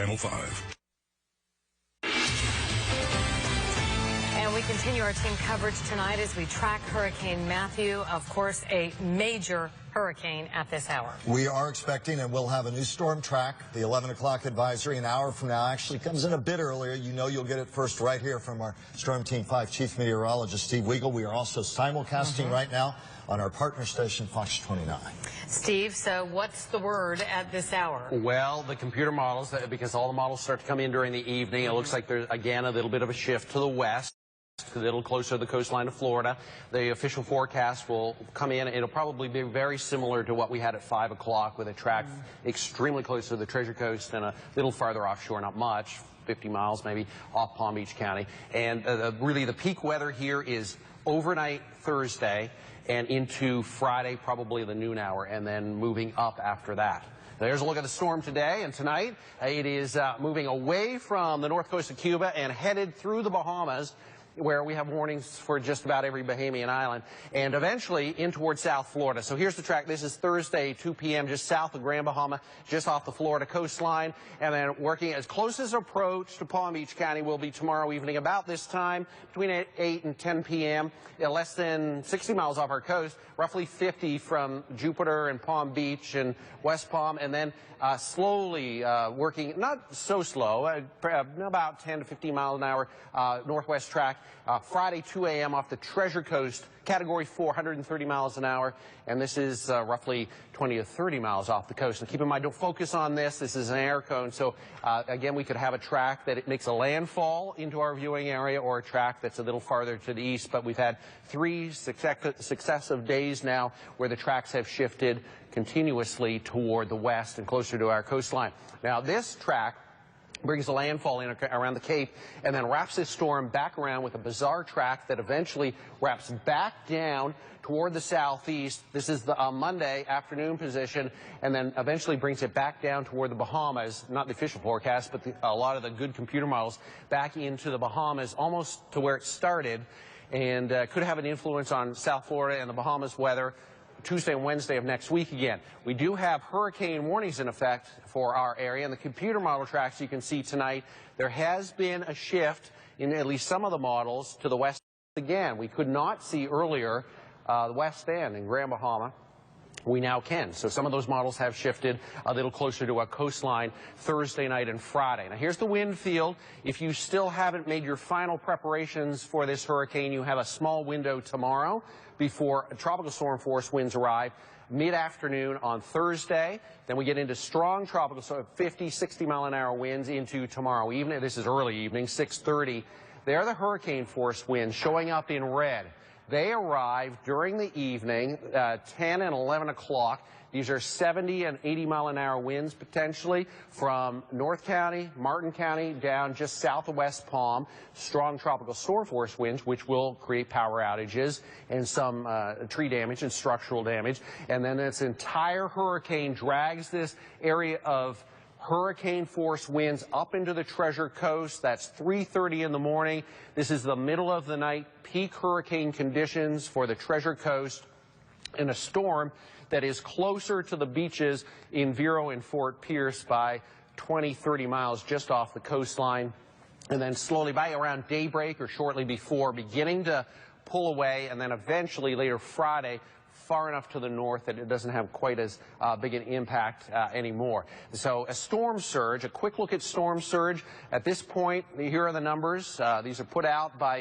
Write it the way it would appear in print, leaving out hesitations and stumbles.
Channel 5. And we continue our team coverage tonight as we track Hurricane Matthew, of course, a major hurricane at this hour. We are expecting, and we'll have a new storm track. The 11 o'clock advisory an hour from now actually comes in a bit earlier. You know you'll get it first right here from our Storm Team 5 Chief Meteorologist, Steve Weigel. We are also simulcasting right now on our partner station, Fox 29. Steve, so what's the word at this hour? Well, the computer models, because all the models start to come in during the evening, it looks like there's, again, a little bit of a shift to the west. A little closer to the coastline of Florida. The official forecast will come in. It'll probably be very similar to what we had at 5 o'clock, with a track extremely close to the Treasure Coast and a little farther offshore, not much, 50 miles maybe, off Palm Beach County. And really the peak weather here is overnight Thursday and into Friday, probably the noon hour, and then moving up after that. There's a look at the storm today and tonight. It is moving away from the north coast of Cuba and headed through the Bahamas, where we have warnings for just about every Bahamian island, and eventually in towards South Florida. So here's the track. This is Thursday, 2 p.m., just south of Grand Bahama, just off the Florida coastline, and then working as close as approach to Palm Beach County will be tomorrow evening about this time, between 8 and 10 p.m., less than 60 miles off our coast, roughly 50 from Jupiter and Palm Beach and West Palm, and then slowly working, not so slow, about 10 to 15 miles an hour northwest track. Friday, 2 a.m. off the Treasure Coast, Category 4, 130 miles an hour, and this is roughly 20 to 30 miles off the coast. And keep in mind, don't focus on this. This is an air cone, so again, we could have a track that it makes a landfall into our viewing area, or a track that's a little farther to the east. But we've had 3 successive days now where the tracks have shifted continuously toward the west and closer to our coastline. Now, this track brings a landfall in around the Cape and then wraps this storm back around with a bizarre track that eventually wraps back down toward the southeast. This is the Monday afternoon position, and then eventually brings it back down toward the Bahamas, not the official forecast, but a lot of the good computer models, back into the Bahamas, almost to where it started, and could have an influence on South Florida and the Bahamas weather Tuesday and Wednesday of next week again. We do have hurricane warnings in effect for our area, and the computer model tracks you can see tonight. There has been a shift in at least some of the models to the west again. We could not see earlier the west end in Grand Bahama. We now can. So some of those models have shifted a little closer to our coastline Thursday night and Friday. Now here's the wind field. If you still haven't made your final preparations for this hurricane, you have a small window tomorrow before tropical storm force winds arrive mid-afternoon on Thursday. Then we get into strong tropical, so 50, 60 mile an hour winds into tomorrow evening. This is early evening, 6:30. They're the hurricane force winds showing up in red. They arrive during the evening, 10 and 11 o'clock. These are 70 and 80 mile an hour winds potentially from North County, Martin County, down just south of West Palm. Strong tropical storm force winds, which will create power outages and some tree damage and structural damage. And then this entire hurricane drags this area of hurricane force winds up into the Treasure Coast. That's 3:30 in the morning. This is the middle of the night, peak hurricane conditions for the Treasure Coast, in a storm that is closer to the beaches in Vero and Fort Pierce by 20, 30 miles just off the coastline. And then slowly by around daybreak or shortly before, beginning to pull away, and then eventually later Friday, far enough to the north that it doesn't have quite as big an impact anymore. So a storm surge, a quick look at storm surge. At this point, here are the numbers. These are put out by